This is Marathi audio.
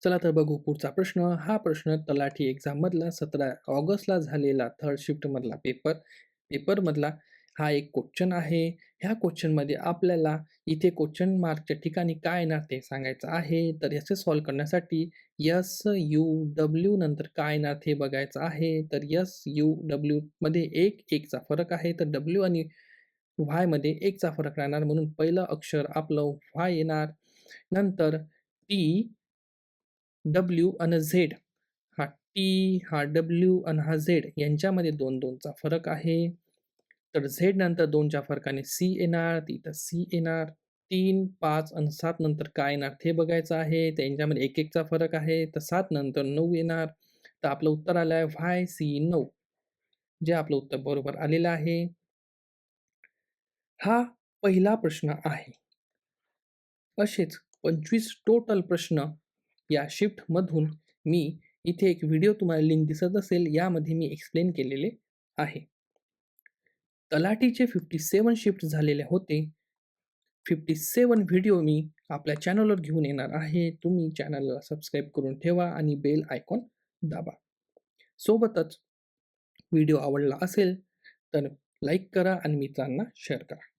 चला तर बघू पुढचा प्रश्न. हा प्रश्न तलाठी एक्झाममधला 17 ऑगस्टला झालेला थर्ड शिफ्टमधला पेपरमधला हा एक क्वेश्चन आहे. ह्या क्वेश्चनमध्ये आपल्याला इथे क्वेश्चन मार्कच्या ठिकाणी काय येणार ते सांगायचं आहे. तर याचे सॉल्व्ह करण्यासाठी एस-यू-डब्ल्यू नंतर काय येणार ते बघायचं आहे. तर एस-यू-डब्ल्यूमध्ये 1 चा फरक आहे. तर डब्ल्यू आणि वायमध्ये 1 चा फरक राहणार म्हणून पहिलं अक्षर आपलं वाय येणार. नंतर टी, डब्ल्यू आणि झेड हा टी, हा डब्ल्यू आणि हा झेड यांच्यामध्ये 2-2 चा फरक आहे. तर झेड नंतर 2 च्या फरकाने सी येणार, तिथं सी येणार. 3, 5 आणि 7 नंतर काय येणार ते बघायचं आहे. त्यांच्यामध्ये 1-1 चा फरक आहे. तर 7 नंतर 9 येणार. तर आपलं उत्तर आलं आहे YC9 जे आपलं उत्तर बरोबर आलेलं आहे. हा पहिला प्रश्न आहे. असेच 25 टोटल प्रश्न या शिफ्टमधून मी इथे एक व्हिडिओ तुम्हाला लिंक दिसत असेल, यामध्ये मी एक्सप्लेन केलेले आहे. तलाठीचे 57 शिफ्ट झालेले होते. 57 व्हिडिओ मी आपल्या चॅनलवर घेऊन येणार आहे. तुम्ही चॅनलला सबस्क्राईब करून ठेवा आणि बेल आयकॉन दाबा. सोबतच व्हिडिओ आवडला असेल तर लाईक करा आणि मित्रांना शेअर करा.